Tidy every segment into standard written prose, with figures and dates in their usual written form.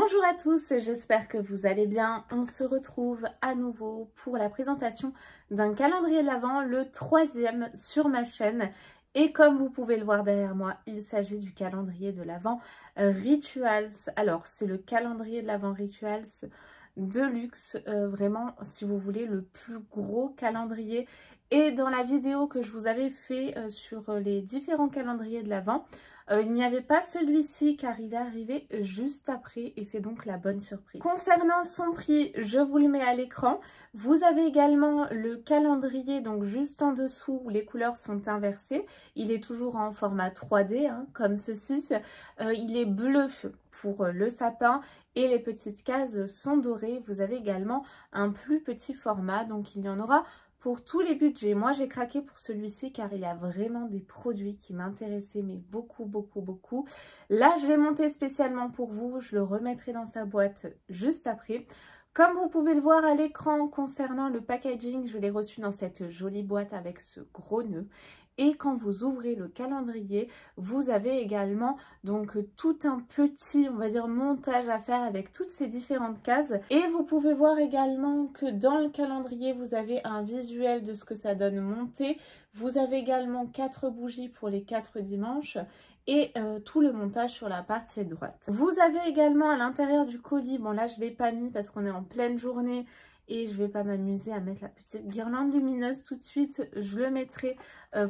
Bonjour à tous, j'espère que vous allez bien. On se retrouve à nouveau pour la présentation d'un calendrier de l'Avent, le 3e sur ma chaîne. Et comme vous pouvez le voir derrière moi, il s'agit du calendrier de l'Avent Rituals. Alors, c'est le calendrier de l'Avent Rituals de luxe, vraiment, si vous voulez, le plus gros calendrier. Et dans la vidéo que je vous avais fait sur les différents calendriers de l'Avent, il n'y avait pas celui-ci car il est arrivé juste après et c'est donc la bonne surprise. Concernant son prix, je vous le mets à l'écran. Vous avez également le calendrier, donc juste en dessous où les couleurs sont inversées. Il est toujours en format 3D, comme ceci. Il est bleu pour le sapin et les petites cases sont dorées. Vous avez également un plus petit format, donc il y en aura pour tous les budgets. Moi, j'ai craqué pour celui-ci car il y a vraiment des produits qui m'intéressaient, mais beaucoup. Là, je l'ai monté spécialement pour vous. Je le remettrai dans sa boîte juste après. Comme vous pouvez le voir à l'écran, concernant le packaging, je l'ai reçu dans cette jolie boîte avec ce gros nœud. Et quand vous ouvrez le calendrier, vous avez également donc tout un petit, on va dire, montage à faire avec toutes ces différentes cases. Et vous pouvez voir également que dans le calendrier, vous avez un visuel de ce que ça donne monté. Vous avez également 4 bougies pour les 4 dimanches et tout le montage sur la partie droite. Vous avez également à l'intérieur du colis, bon là je ne l'ai pas mis parce qu'on est en pleine journée, et je ne vais pas m'amuser à mettre la petite guirlande lumineuse tout de suite. Je le mettrai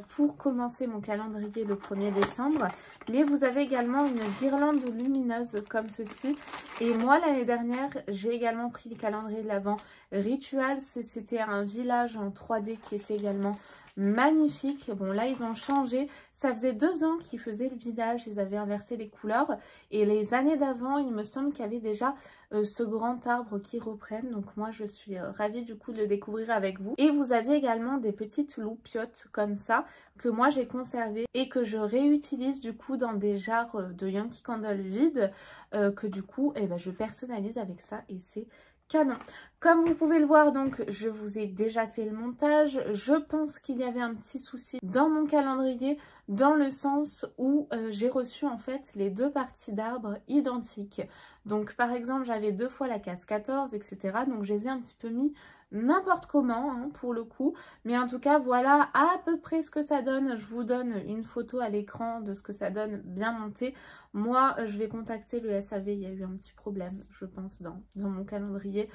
pour commencer mon calendrier le 1er décembre. Mais vous avez également une guirlande lumineuse comme ceci. Et moi, l'année dernière, j'ai également pris le calendrier de l'Avent Rituals. C'était un village en 3D qui était également magnifique. Bon, là, ils ont changé. Ça faisait 2 ans qu'ils faisaient le village. Ils avaient inversé les couleurs. Et les années d'avant, il me semble qu'il y avait déjà ce grand arbre qui reprenne. Donc, moi, je suis ravie du coup de le découvrir avec vous. Et vous aviez également des petites loupiottes comme ça que moi, j'ai conservées et que je réutilise du coup dans des jarres de Yankee Candle vides que du coup, je personnalise avec ça et c'est canon. Comme vous pouvez le voir, donc je vous ai déjà fait le montage. Je pense qu'il y avait un petit souci dans mon calendrier dans le sens où j'ai reçu en fait les 2 parties d'arbres identiques. Donc par exemple, j'avais 2 fois la case 14, etc. Donc je les ai un petit peu mis n'importe comment pour le coup. Mais en tout cas, voilà à peu près ce que ça donne. Je vous donne une photo à l'écran de ce que ça donne bien monté. Moi, je vais contacter le SAV. Il y a eu un petit problème, je pense, dans mon calendrier.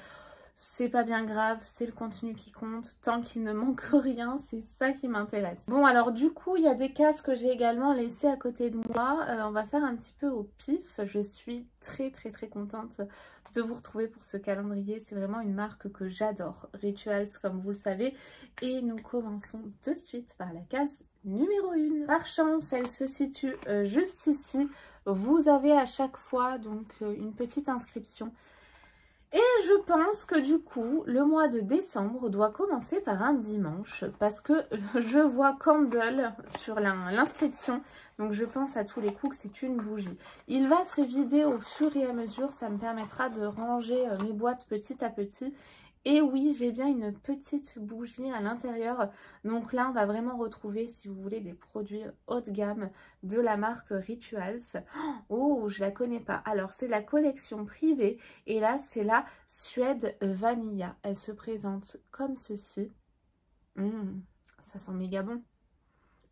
C'est pas bien grave, c'est le contenu qui compte. Tant qu'il ne manque rien, c'est ça qui m'intéresse. Bon, alors du coup, il y a des cases que j'ai également laissées à côté de moi. On va faire un petit peu au pif. Je suis très contente de vous retrouver pour ce calendrier. C'est vraiment une marque que j'adore, Rituals, comme vous le savez. Et nous commençons de suite par la case numéro 1. Par chance, elle se situe juste ici. Vous avez à chaque fois donc une petite inscription. Et je pense que du coup, le mois de décembre doit commencer par un dimanche parce que je vois Candle sur l'inscription. Donc je pense à tous les coups que c'est une bougie. Il va se vider au fur et à mesure. Ça me permettra de ranger mes boîtes petit à petit. Et oui, j'ai bien une petite bougie à l'intérieur. Donc là, on va vraiment retrouver, si vous voulez, des produits haut de gamme de la marque Rituals. Oh, je la connais pas. Alors, c'est la collection privée. Et là, c'est la Suède Vanilla. Elle se présente comme ceci. Ça sent méga bon.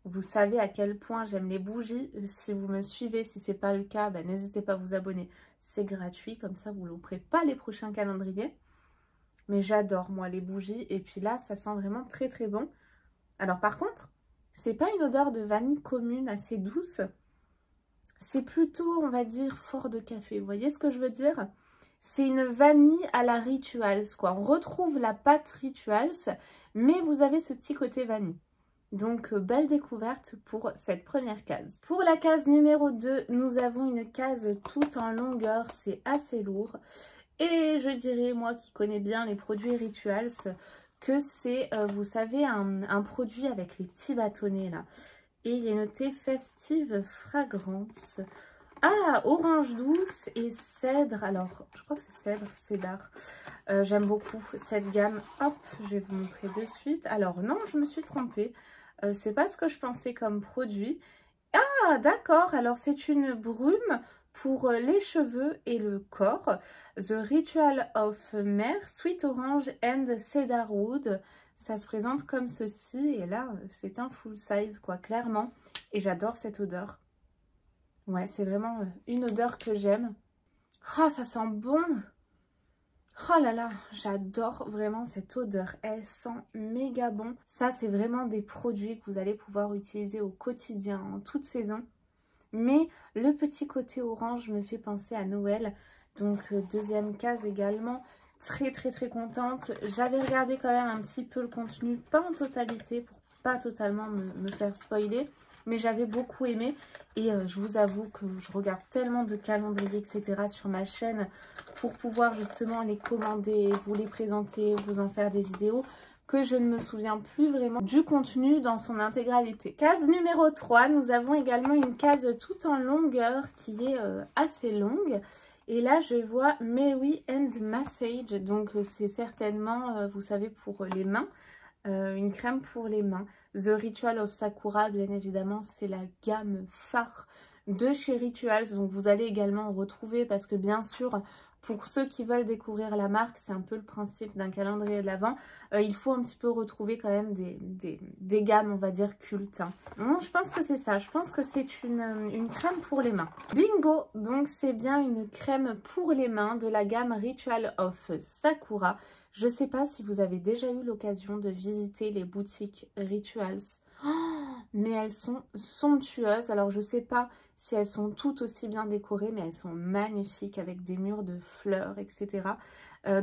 Vous savez à quel point j'aime les bougies. Si vous me suivez, si ce n'est pas le cas, n'hésitez pas à vous abonner. C'est gratuit, comme ça, vous ne louperez pas les prochains calendriers. Mais j'adore, moi, les bougies. Et puis là, ça sent vraiment très bon. Alors, par contre, c'est pas une odeur de vanille commune assez douce. C'est plutôt, on va dire, fort de café. Vous voyez ce que je veux dire? C'est une vanille à la Rituals, quoi. On retrouve la pâte Rituals, mais vous avez ce petit côté vanille. Donc, belle découverte pour cette première case. Pour la case numéro 2, nous avons une case toute en longueur. C'est assez lourd. Et je dirais, moi qui connais bien les produits Rituals, que c'est, vous savez, un produit avec les petits bâtonnets là. Et il est noté Festive Fragrance. Ah, orange douce et cèdre. Alors, je crois que c'est cédar. J'aime beaucoup cette gamme. Hop, je vais vous montrer de suite. Alors non, je me suis trompée. C'est pas ce que je pensais comme produit. Ah, d'accord. Alors, c'est une brume Pour les cheveux et le corps, The Ritual of Mare, Sweet Orange and Cedarwood. Ça se présente comme ceci. Et là, c'est un full size, quoi, clairement. Et j'adore cette odeur. Ouais, c'est vraiment une odeur que j'aime. Oh, ça sent bon! Oh là là, j'adore vraiment cette odeur. Elle sent méga bon. Ça, c'est vraiment des produits que vous allez pouvoir utiliser au quotidien, en toute saison. Mais le petit côté orange me fait penser à Noël. Donc, deuxième case également. Très contente. J'avais regardé quand même un petit peu le contenu, pas en totalité, pour pas totalement me faire spoiler. Mais j'avais beaucoup aimé. Et je vous avoue que je regarde tellement de calendriers, etc. sur ma chaîne pour pouvoir justement les commander, vous les présenter, vous en faire des vidéos, que je ne me souviens plus vraiment du contenu dans son intégralité. Case numéro 3, nous avons également une case tout en longueur qui est assez longue. Et là, je vois Mary and Massage, donc c'est certainement, vous savez, pour les mains, une crème pour les mains. The Ritual of Sakura, bien évidemment, c'est la gamme phare de chez Rituals. Donc vous allez également en retrouver parce que bien sûr, pour ceux qui veulent découvrir la marque, c'est un peu le principe d'un calendrier de l'Avent. Il faut un petit peu retrouver quand même des gammes, on va dire, cultes. Hein. Bon, je pense que c'est ça. Je pense que c'est une crème pour les mains. Bingo! Donc, c'est bien une crème pour les mains de la gamme Ritual of Sakura. Je ne sais pas si vous avez déjà eu l'occasion de visiter les boutiques Rituals. Oh, mais elles sont somptueuses. Alors, je ne sais pas si elles sont toutes aussi bien décorées, mais elles sont magnifiques avec des murs de fleurs, etc.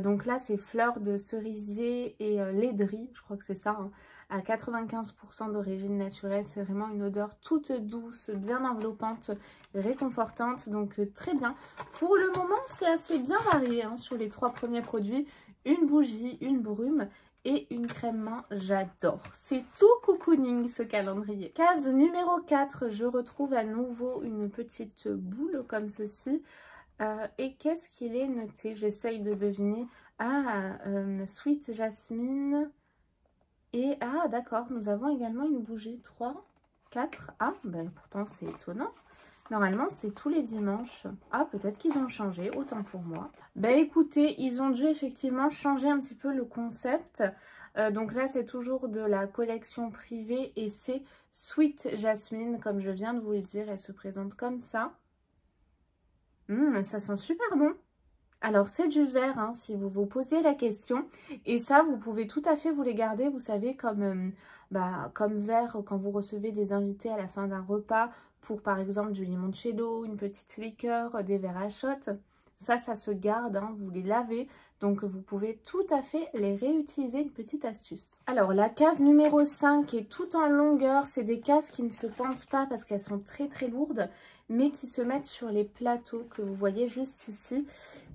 Donc là, c'est fleurs de cerisier et laiderie, je crois que c'est ça, hein, à 95% d'origine naturelle. C'est vraiment une odeur toute douce, bien enveloppante, réconfortante, donc très bien. Pour le moment, c'est assez bien varié hein, sur les 3 premiers produits. Une bougie, une brume et une crème main, j'adore. C'est tout cocooning ce calendrier. Case numéro 4, je retrouve à nouveau une petite boule comme ceci. Et qu'est-ce qu'il est noté? J'essaye de deviner. Ah, Sweet Jasmine. Et ah, d'accord, nous avons également une bougie 3, 4. Ah, ben pourtant c'est étonnant. Normalement, c'est tous les dimanches. Ah, peut-être qu'ils ont changé, autant pour moi. Ben écoutez, ils ont dû effectivement changer un petit peu le concept. Donc là, c'est toujours de la collection privée et c'est Sweet Jasmine, comme je viens de vous le dire. Elle se présente comme ça. Ça sent super bon. Alors, c'est du verre, hein, si vous vous posiez la question. Et ça, vous pouvez tout à fait vous les garder, vous savez, comme verre quand vous recevez des invités à la fin d'un repas pour, par exemple, du limoncello, une petite liqueur, des verres à shot. Ça se garde, hein, vous les lavez. Donc, vous pouvez tout à fait les réutiliser, une petite astuce. Alors, la case numéro 5 est tout en longueur. C'est des cases qui ne se pendent pas parce qu'elles sont très lourdes, mais qui se mettent sur les plateaux que vous voyez juste ici.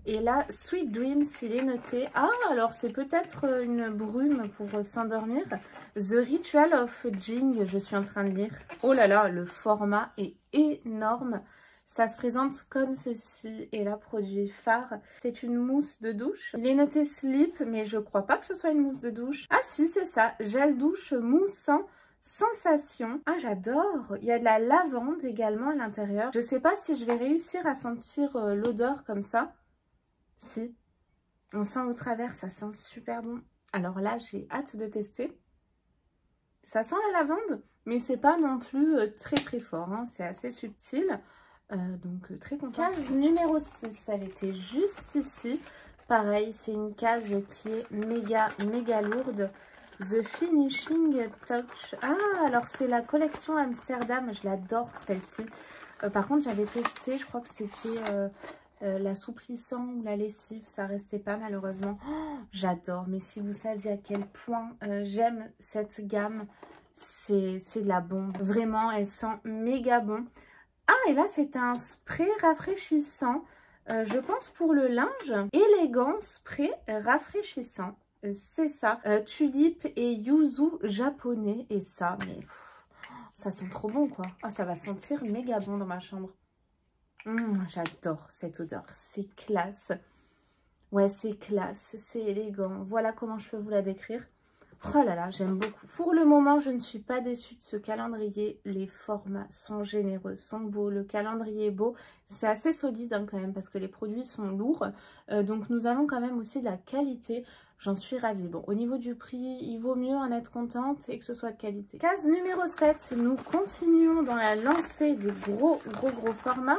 Et là, Sweet Dreams, il est noté. Ah, alors c'est peut-être une brume pour s'endormir. The Ritual of Jing, je suis en train de lire. Oh là là, le format est énorme. Ça se présente comme ceci. Et là, produit phare, c'est une mousse de douche. Il est noté Sleep, mais je crois pas que ce soit une mousse de douche. Ah si, c'est ça. Gel douche moussant. Sensation. Ah, j'adore. Il y a de la lavande également à l'intérieur. Je sais pas si je vais réussir à sentir l'odeur comme ça. Si. On sent au travers, ça sent super bon. Alors là, j'ai hâte de tester. Ça sent la lavande, mais c'est pas non plus très fort. Hein. C'est assez subtil. Donc très contente. Case numéro 6, elle était juste ici. Pareil, c'est une case qui est méga lourde. The Finishing Touch. Ah, alors c'est la collection Amsterdam. Je l'adore celle-ci. Par contre, j'avais testé, je crois que c'était l'assouplissant ou la lessive. Ça restait pas malheureusement. Oh, j'adore. Mais si vous saviez à quel point j'aime cette gamme, c'est de la bombe. Vraiment, elle sent méga bon. Ah, et là, c'est un spray rafraîchissant. Je pense pour le linge. Élégant spray rafraîchissant. C'est ça. Tulipe et yuzu japonais. Et ça, mais ça sent trop bon, quoi. Ah, ça va sentir méga bon dans ma chambre. J'adore cette odeur. C'est classe. Ouais, c'est classe. C'est élégant. Voilà comment je peux vous la décrire. Oh là là, j'aime beaucoup. Pour le moment, je ne suis pas déçue de ce calendrier. Les formats sont généreux, sont beaux. Le calendrier est beau. C'est assez solide hein, quand même parce que les produits sont lourds. Donc nous avons quand même aussi de la qualité. J'en suis ravie. Bon, au niveau du prix, il vaut mieux en être contente et que ce soit de qualité. Case numéro 7, nous continuons dans la lancée des gros formats.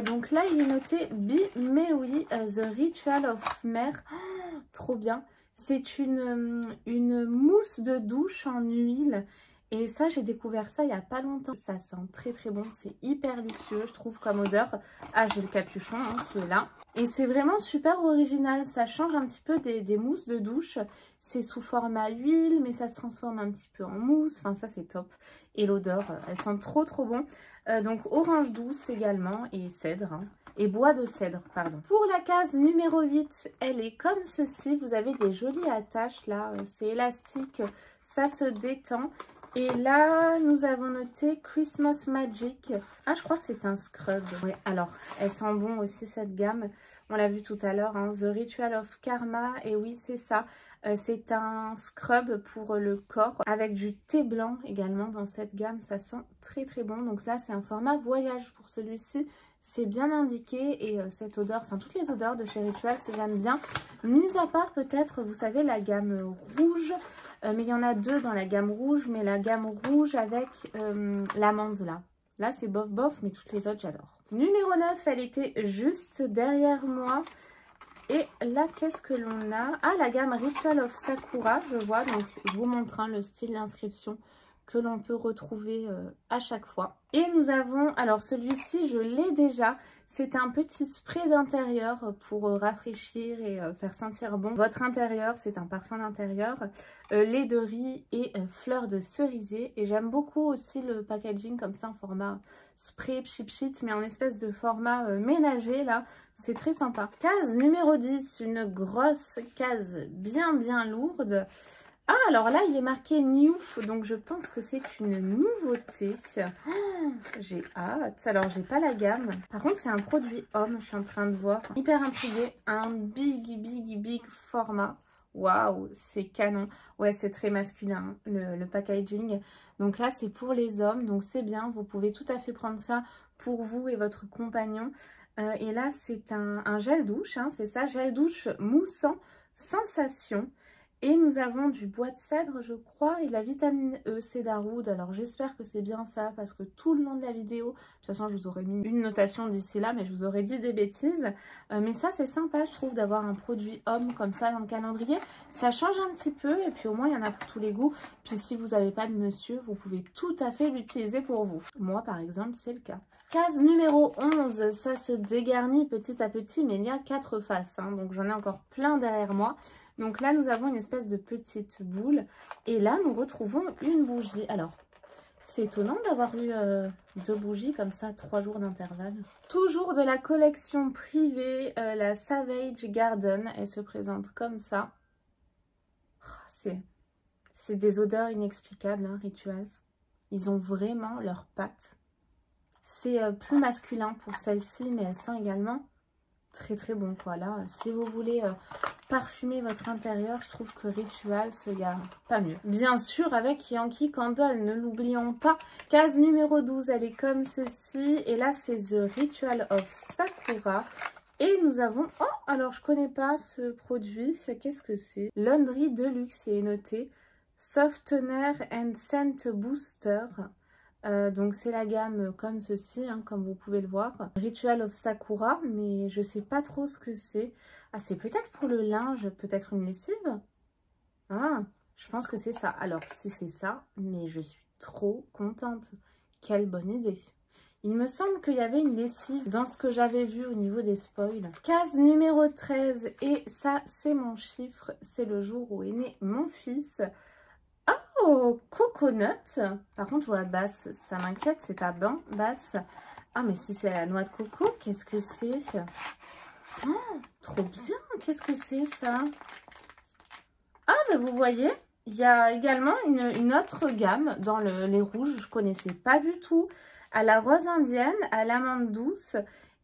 Donc là, il est noté Be Merry, The Ritual of Mère. Oh, trop bien. C'est une mousse de douche en huile. Et ça, j'ai découvert ça il n'y a pas longtemps. Ça sent très très bon. C'est hyper luxueux, je trouve, comme odeur. Ah, j'ai le capuchon hein, qui est là. Et c'est vraiment super original. Ça change un petit peu des mousses de douche. C'est sous format huile, mais ça se transforme un petit peu en mousse. Enfin, ça, c'est top. Et l'odeur, elle sent trop trop bon. Donc, orange douce également et cèdre. Hein. Et bois de cèdre, pardon. Pour la case numéro 8, elle est comme ceci. Vous avez des jolies attaches là. C'est élastique, ça se détend. Et là, nous avons noté Christmas Magic. Ah, je crois que c'est un scrub. Oui, alors, elle sent bon aussi cette gamme. On l'a vu tout à l'heure, hein, The Ritual of Karma. Et oui, c'est ça. C'est un scrub pour le corps avec du thé blanc également dans cette gamme. Ça sent très très bon. Donc là, c'est un format voyage pour celui-ci. C'est bien indiqué et cette odeur, enfin toutes les odeurs de chez Ritual, j'aime bien. Mis à part peut-être, vous savez, la gamme rouge. Mais il y en a deux dans la gamme rouge. Mais la gamme rouge avec l'amande là. Là, c'est bof bof, mais toutes les autres, j'adore. Numéro 9, elle était juste derrière moi. Et là, qu'est-ce que l'on a? Ah, la gamme Ritual of Sakura, je vois. Donc, je vous montre hein, le style d'inscription que l'on peut retrouver à chaque fois. Et nous avons, alors celui-ci, je l'ai déjà. C'est un petit spray d'intérieur pour rafraîchir et faire sentir bon votre intérieur. C'est un parfum d'intérieur, lait de riz et fleurs de cerisier. Et j'aime beaucoup aussi le packaging comme ça en format spray cheap sheet, mais en espèce de format ménager là. C'est très sympa. Case numéro 10, une grosse case bien lourde. Ah, alors là, il est marqué New, donc je pense que c'est une nouveauté. Oh, j'ai hâte. Alors, j'ai pas la gamme. Par contre, c'est un produit homme, je suis en train de voir. Hyper intriguée. Un big format. Waouh, c'est canon. Ouais, c'est très masculin, le packaging. Donc là, c'est pour les hommes, donc c'est bien. Vous pouvez tout à fait prendre ça pour vous et votre compagnon. Et là, c'est un gel douche, hein, c'est ça, gel douche moussant, sensation. Et nous avons du bois de cèdre, je crois, et de la vitamine E, Cedarwood. Alors, j'espère que c'est bien ça, parce que tout le long de la vidéo, de toute façon, je vous aurais mis une notation d'ici là, mais je vous aurais dit des bêtises. Mais ça, c'est sympa, je trouve, d'avoir un produit homme comme ça dans le calendrier. Ça change un petit peu, et puis au moins, il y en a pour tous les goûts. Puis si vous n'avez pas de monsieur, vous pouvez tout à fait l'utiliser pour vous. Moi, par exemple, c'est le cas. Case numéro 11, ça se dégarnit petit à petit, mais il y a 4 faces. Hein, donc, j'en ai encore plein derrière moi. Donc là, nous avons une espèce de petite boule. Et là, nous retrouvons une bougie. Alors, c'est étonnant d'avoir eu 2 bougies comme ça, 3 jours d'intervalle. Toujours de la collection privée, la Savage Garden. Elle se présente comme ça. Oh, c'est des odeurs inexplicables, hein, Rituals. Ils ont vraiment leurs pattes. C'est plus masculin pour celle-ci, mais elle sent également très bon quoi. Là, si vous voulez parfumer votre intérieur, je trouve que Rituals, il n'y a pas mieux. Bien sûr, avec Yankee Candle, ne l'oublions pas. Case numéro 12, elle est comme ceci. Et là, c'est The Ritual of Sakura. Et nous avons... Oh, alors je connais pas ce produit. Qu'est-ce que c'est? Laundry Deluxe, il est noté. Softener and Scent Booster. Donc c'est la gamme comme ceci, hein, comme vous pouvez le voir. Ritual of Sakura, mais je sais pas trop ce que c'est. Ah, c'est peut-être pour le linge, peut-être une lessive? Ah, je pense que c'est ça. Alors si c'est ça, mais je suis trop contente. Quelle bonne idée. Il me semble qu'il y avait une lessive dans ce que j'avais vu au niveau des spoils. Case numéro 13, et ça c'est mon chiffre, c'est le jour où est né mon fils. Oh, coconut. Par contre, je vois basse, ça m'inquiète, c'est pas bon, basse. Ah, mais si c'est la noix de coco, qu'est-ce que c'est? Oh, trop bien, qu'est-ce que c'est ça? Ah, mais vous voyez, il y a également une autre gamme dans les rouges, je connaissais pas du tout. À la rose indienne, à l'amande douce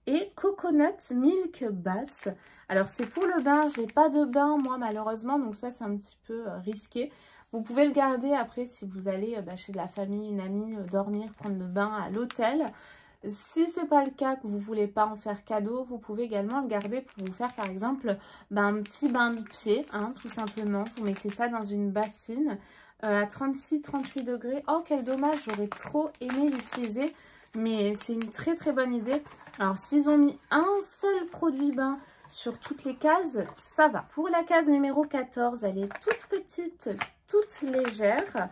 et Coconut Milk Bath. Alors c'est pour le bain, j'ai pas de bain moi malheureusement, donc ça c'est un petit peu risqué. Vous pouvez le garder après si vous allez chez de la famille, une amie, dormir, prendre le bain à l'hôtel. Si c'est pas le cas, que vous voulez pas en faire cadeau, vous pouvez également le garder pour vous faire par exemple un petit bain de pied, hein, tout simplement. Vous mettez ça dans une bassine à 36-38 degrés. Oh quel dommage, j'aurais trop aimé l'utiliser, mais c'est une très très bonne idée. Alors s'ils ont mis un seul produit bain sur toutes les cases, ça va. Pour la case numéro 14, elle est toute petite, toute légère.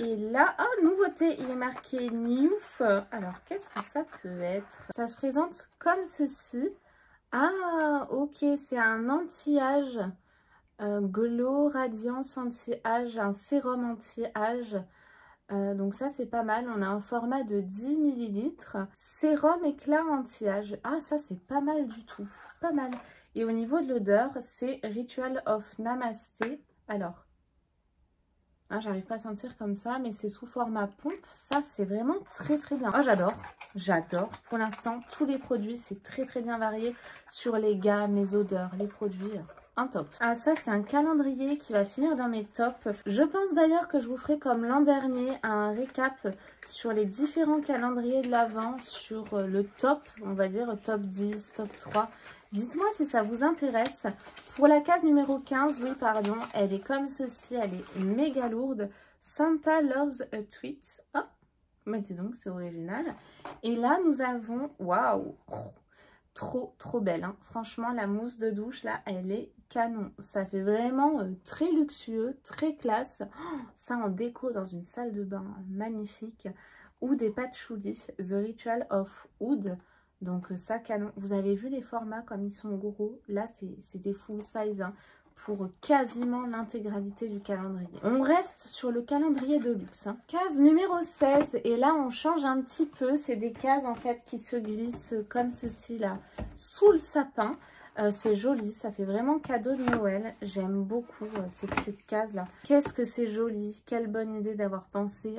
Et là, oh, nouveauté, il est marqué New. Alors, qu'est-ce que ça peut être? Ça se présente comme ceci. Ah, ok, c'est un anti-âge. Glow Radiance anti-âge, un sérum anti-âge. Donc ça, c'est pas mal. On a un format de 10 ml. Sérum éclat anti-âge. Ah, ça, c'est pas mal du tout. Pas mal. Et au niveau de l'odeur, c'est Ritual of Namasté. Alors, hein, j'arrive pas à sentir comme ça, mais c'est sous format pompe. Ça, c'est vraiment très très bien. Oh, j'adore. J'adore. Pour l'instant, tous les produits, c'est très très bien varié sur les gammes, les odeurs, les produits. Un top. Ah, ça, c'est un calendrier qui va finir dans mes tops. Je pense d'ailleurs que je vous ferai comme l'an dernier un récap sur les différents calendriers de l'Avent, sur le top, on va dire top 10, top 3. Dites-moi si ça vous intéresse. Pour la case numéro 15, oui, pardon, elle est comme ceci, elle est méga lourde. Santa Loves a Tweet. Oh, mais dis donc, c'est original. Et là, nous avons, waouh, trop belle, hein. Franchement, la mousse de douche, là, elle est canon. Ça fait vraiment très luxueux, très classe. Oh, ça en déco dans une salle de bain, magnifique. Ou des patchouli, The Ritual of Oud. Donc ça, canon. Vous avez vu les formats comme ils sont gros. Là, c'est des full size, hein, pour quasiment l'intégralité du calendrier. On reste sur le calendrier de luxe, hein. Case numéro 16. Et là, on change un petit peu. C'est des cases, en fait, qui se glissent comme ceci, là, sous le sapin. C'est joli. Ça fait vraiment cadeau de Noël. J'aime beaucoup ces petites cases-là. Qu'est-ce que c'est joli. Quelle bonne idée d'avoir pensé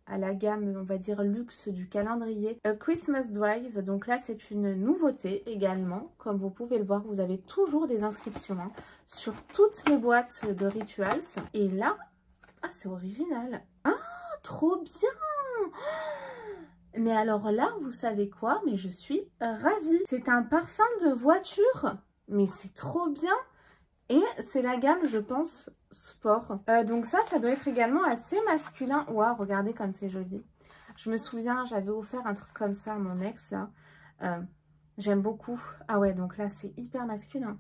à la gamme, on va dire, luxe du calendrier. A Christmas Drive, donc là, c'est une nouveauté également. Comme vous pouvez le voir, vous avez toujours des inscriptions, hein, sur toutes les boîtes de Rituals. Et là, ah, c'est original. Ah, trop bien! Mais alors là, vous savez quoi? Mais je suis ravie. C'est un parfum de voiture. Mais c'est trop bien! Et c'est la gamme, je pense, sport. Donc ça doit être également assez masculin. Waouh, regardez comme c'est joli. Je me souviens, j'avais offert un truc comme ça à mon ex, là. J'aime beaucoup. Ah ouais, donc là, c'est hyper masculin.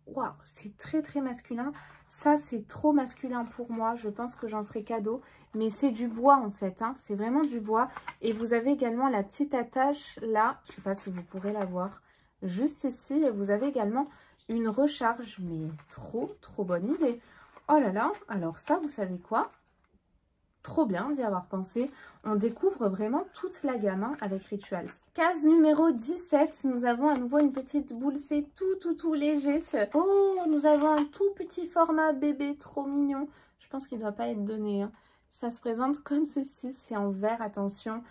Waouh, c'est très très masculin. Ça, c'est trop masculin pour moi. Je pense que j'en ferai cadeau. Mais c'est du bois, en fait, hein. C'est vraiment du bois. Et vous avez également la petite attache, là. Je ne sais pas si vous pourrez la voir. Juste ici. Et vous avez également une recharge, mais trop bonne idée. Oh là là, alors ça, vous savez quoi? Trop bien d'y avoir pensé. On découvre vraiment toute la gamme, hein, avec Rituals. Case numéro 17, nous avons à nouveau une petite boule. C'est tout léger. Oh, nous avons un tout petit format bébé, trop mignon. Je pense qu'il ne doit pas être donné, hein. Ça se présente comme ceci, c'est en verre, attention.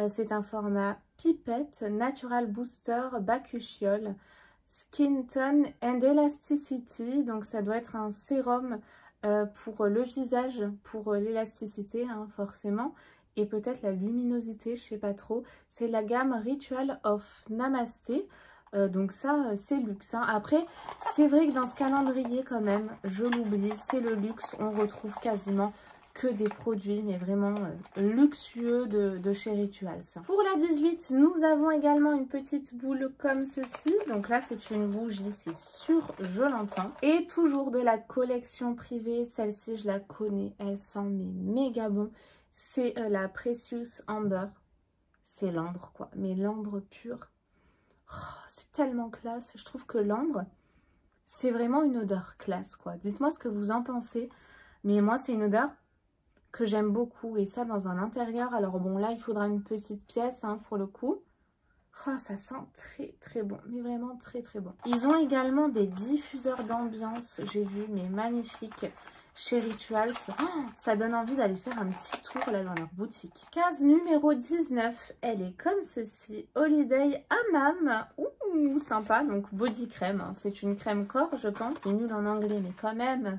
C'est un format pipette, Natural Booster, Bacuchiol. Skin Tone and Elasticity, donc ça doit être un sérum pour le visage, pour l'élasticité, hein, forcément, et peut-être la luminosité, je sais pas trop. C'est la gamme Ritual of Namasté, donc ça c'est luxe, hein. Après, c'est vrai que dans ce calendrier quand même, je l'oublie, c'est le luxe, on retrouve quasiment que des produits, mais vraiment luxueux de chez Rituals. Pour la 18, nous avons également une petite boule comme ceci. Donc là, c'est une bougie, c'est sûr, je l'entends. Et toujours de la collection privée. Celle-ci, je la connais, elle sent mais méga bon. C'est la Precious Amber. C'est l'ambre, quoi, mais l'ambre pur. Oh, c'est tellement classe. Je trouve que l'ambre, c'est vraiment une odeur classe, quoi. Dites-moi ce que vous en pensez. Mais moi, c'est une odeur que j'aime beaucoup, et ça dans un intérieur. Alors bon, là il faudra une petite pièce, hein, pour le coup. Oh, ça sent très bon, mais vraiment très bon. Ils ont également des diffuseurs d'ambiance, j'ai vu, mais magnifiques. chez Rituals. Oh, ça donne envie d'aller faire un petit tour là dans leur boutique. Case numéro 19, elle est comme ceci. Holiday Hammam. Ouh, sympa. Donc body crème. Hein. C'est une crème corps, je pense. C'est nul en anglais, mais quand même.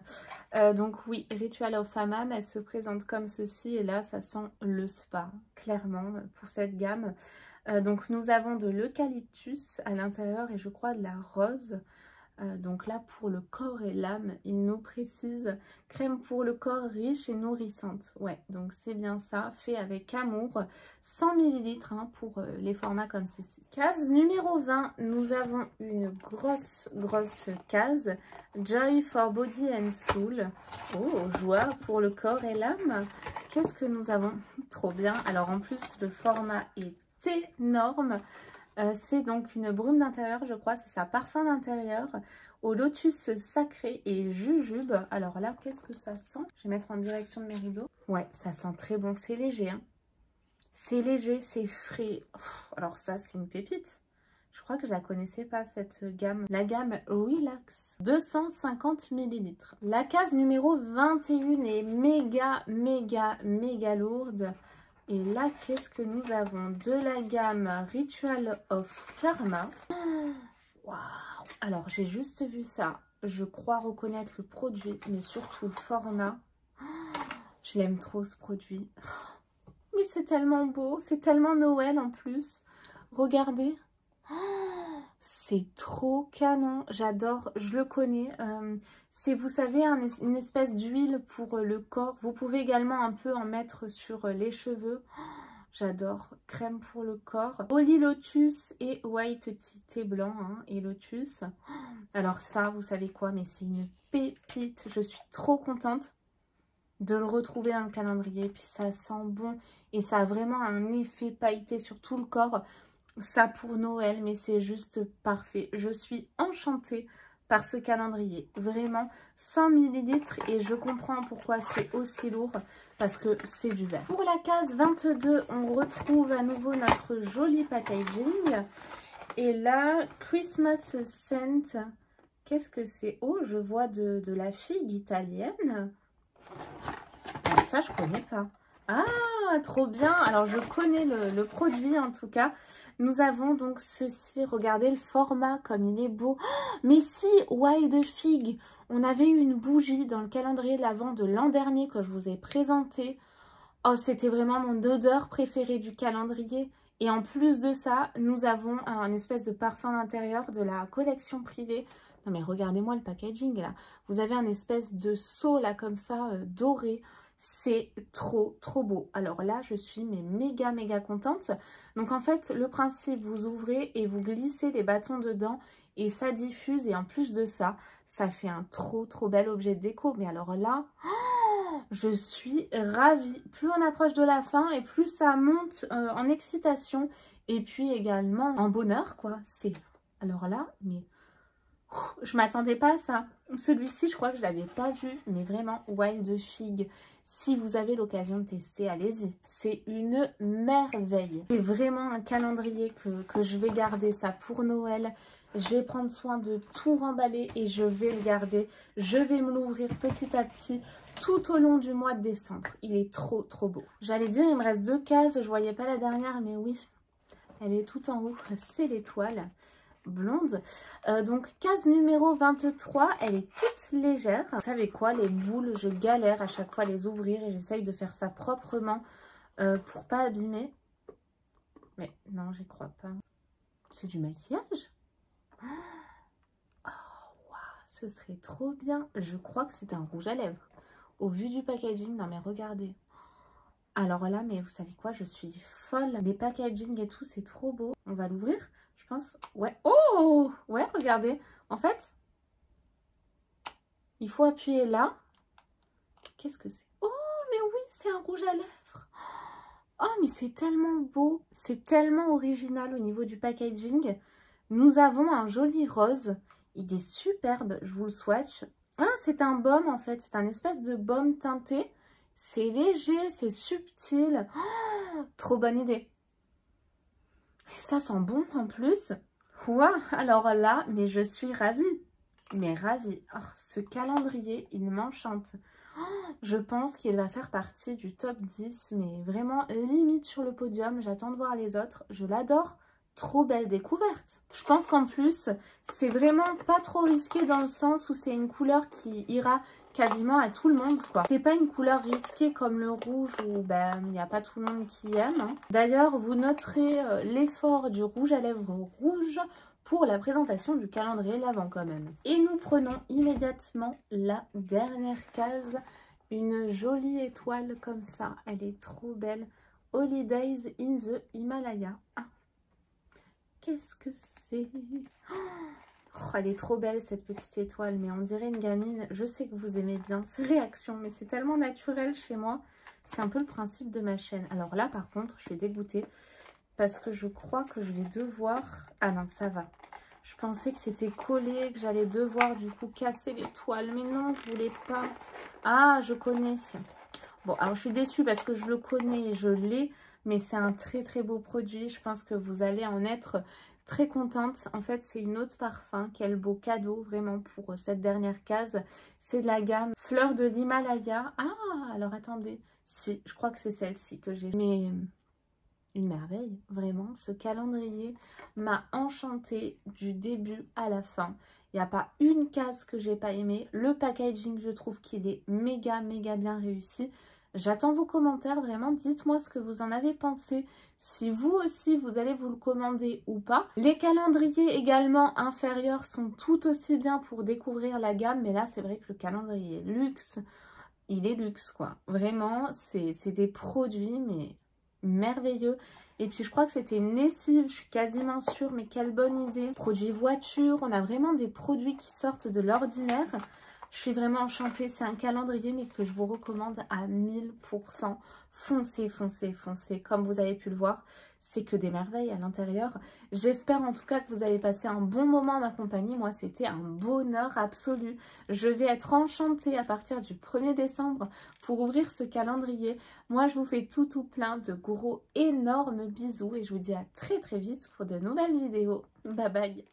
Donc oui, Ritual of Hammam, elle se présente comme ceci. Et là, ça sent le spa, clairement, pour cette gamme. Donc nous avons de l'eucalyptus à l'intérieur et je crois de la rose. Donc là pour le corps et l'âme, il nous précise crème pour le corps riche et nourrissante. Ouais, donc c'est bien ça, fait avec amour, 100 ml hein, pour les formats comme ceci. Case numéro 20, nous avons une grosse case, Joy for Body and Soul. Oh, joie pour le corps et l'âme. Qu'est-ce que nous avons? Trop bien. Alors en plus le format est énorme. C'est donc une brume d'intérieur, je crois, c'est ça, parfum d'intérieur au lotus sacré et jujube. Alors là, qu'est-ce que ça sent? Je vais mettre en direction de mes rideaux. Ouais, ça sent très bon, c'est léger. Hein. C'est léger, c'est frais. Alors ça, c'est une pépite. Je crois que je la connaissais pas, cette gamme. La gamme Relax, 250 ml. La case numéro 21 est méga lourde. Et là, qu'est-ce que nous avons? De la gamme Ritual of Karma. Waouh! Alors, j'ai juste vu ça. Je crois reconnaître le produit, mais surtout le format. Je l'aime trop, ce produit. Mais c'est tellement beau. C'est tellement Noël, en plus. Regardez. C'est trop canon. J'adore. Je le connais. C'est, vous savez, une espèce d'huile pour le corps. Vous pouvez également un peu en mettre sur les cheveux. J'adore. Crème pour le corps. Holy Lotus et White Tea, thé blanc hein, et Lotus. Alors ça, vous savez quoi? Mais c'est une pépite. Je suis trop contente de le retrouver dans le calendrier. Puis ça sent bon. Et ça a vraiment un effet pailleté sur tout le corps. Ça pour Noël, mais c'est juste parfait. Je suis enchantée par ce calendrier. Vraiment, 100 ml et je comprends pourquoi c'est aussi lourd, parce que c'est du verre. Pour la case 22, on retrouve à nouveau notre joli packaging. Et là, Christmas Scent, qu'est-ce que c'est? Oh, je vois de la figue italienne. Alors ça, je connais pas. Ah, trop bien. Alors, je connais le produit en tout cas. Nous avons donc ceci. Regardez le format comme il est beau. Oh, mais si, Wild Fig. On avait eu une bougie dans le calendrier de l'Avent de l'an dernier que je vous ai présenté. Oh, c'était vraiment mon odeur préférée du calendrier. Et en plus de ça, nous avons un espèce de parfum d'intérieur de la collection privée. Non mais regardez-moi le packaging là. Vous avez un espèce de seau là comme ça, doré. C'est trop beau. Alors là, je suis mais méga contente. Donc en fait, le principe, vous ouvrez et vous glissez les bâtons dedans et ça diffuse. Et en plus de ça, ça fait un trop bel objet de déco. Mais alors là, oh, je suis ravie. Plus on approche de la fin et plus ça monte en excitation. Et puis également en bonheur, quoi. C'est alors là, mais... Je m'attendais pas à ça. Celui-ci, je crois que je ne l'avais pas vu, mais vraiment, Wild Fig. Si vous avez l'occasion de tester, allez-y. C'est une merveille. C'est vraiment un calendrier que je vais garder ça pour Noël. Je vais prendre soin de tout remballer et je vais le garder. Je vais me l'ouvrir petit à petit tout au long du mois de décembre. Il est trop beau. J'allais dire, il me reste 2 cases. Je voyais pas la dernière, mais oui, elle est tout en haut. C'est l'étoile blonde. Donc case numéro 23, elle est toute légère. Vous savez quoi, les boules, je galère à chaque fois à les ouvrir et j'essaye de faire ça proprement pour pas abîmer. Mais non, j'y crois pas. C'est du maquillage? Oh, wow, ce serait trop bien. Je crois que c'est un rouge à lèvres. Au vu du packaging, non mais regardez. Alors là, mais vous savez quoi, je suis folle. Les packaging et tout, c'est trop beau. On va l'ouvrir, je pense. Ouais. Oh! Ouais, regardez. En fait, il faut appuyer là. Qu'est-ce que c'est? Oh, mais oui, c'est un rouge à lèvres. Oh, mais c'est tellement beau. C'est tellement original au niveau du packaging. Nous avons un joli rose. Il est superbe. Je vous le swatch. Ah, c'est un baume en fait. C'est un espèce de baume teinté. C'est léger, c'est subtil. Oh, trop bonne idée. Et ça sent bon en plus. Ouah, alors là, mais je suis ravie. Mais ravie. Oh, ce calendrier, il m'enchante. Je pense qu'il va faire partie du top 10, mais vraiment limite sur le podium. J'attends de voir les autres. Je l'adore. Trop belle découverte. Je pense qu'en plus, c'est vraiment pas trop risqué dans le sens où c'est une couleur qui ira quasiment à tout le monde, quoi. C'est pas une couleur risquée comme le rouge où il n'y a pas tout le monde qui aime. Hein. D'ailleurs, vous noterez l'effort du rouge à lèvres rouge pour la présentation du calendrier de l'Avent quand même. Et nous prenons immédiatement la dernière case. Une jolie étoile comme ça. Elle est trop belle. Holidays in the Himalaya. Ah. Qu'est-ce que c'est? Oh, elle est trop belle cette petite étoile, mais on dirait une gamine. Je sais que vous aimez bien ces réactions, mais c'est tellement naturel chez moi. C'est un peu le principe de ma chaîne. Alors là, par contre, je suis dégoûtée parce que je crois que je vais devoir... Ah non, ça va. Je pensais que c'était collé, que j'allais devoir du coup casser l'étoile, mais non, je voulais pas. Ah, je connais. Bon, alors je suis déçue parce que je le connais et je l'ai. Mais c'est un très très beau produit, je pense que vous allez en être très contente. En fait, c'est une eau de parfum, quel beau cadeau vraiment pour cette dernière case. C'est de la gamme Fleurs de l'Himalaya. Ah, alors attendez, si, je crois que c'est celle-ci que j'ai. Mais une merveille, vraiment. Ce calendrier m'a enchantée du début à la fin. Il n'y a pas une case que j'ai pas aimée. Le packaging, je trouve qu'il est méga bien réussi. J'attends vos commentaires, vraiment, dites-moi ce que vous en avez pensé, si vous aussi vous allez vous le commander ou pas. Les calendriers également inférieurs sont tout aussi bien pour découvrir la gamme, mais là c'est vrai que le calendrier luxe, il est luxe quoi. Vraiment, c'est des produits mais merveilleux. Et puis je crois que c'était une lessive, je suis quasiment sûre, mais quelle bonne idée. Produits voiture, on a vraiment des produits qui sortent de l'ordinaire. Je suis vraiment enchantée, c'est un calendrier mais que je vous recommande à 1000%. Foncez, foncez, foncez. Comme vous avez pu le voir, c'est que des merveilles à l'intérieur. J'espère en tout cas que vous avez passé un bon moment en ma compagnie. Moi, c'était un bonheur absolu. Je vais être enchantée à partir du 1er décembre pour ouvrir ce calendrier. Moi, je vous fais tout plein de gros, énormes bisous et je vous dis à très vite pour de nouvelles vidéos. Bye bye.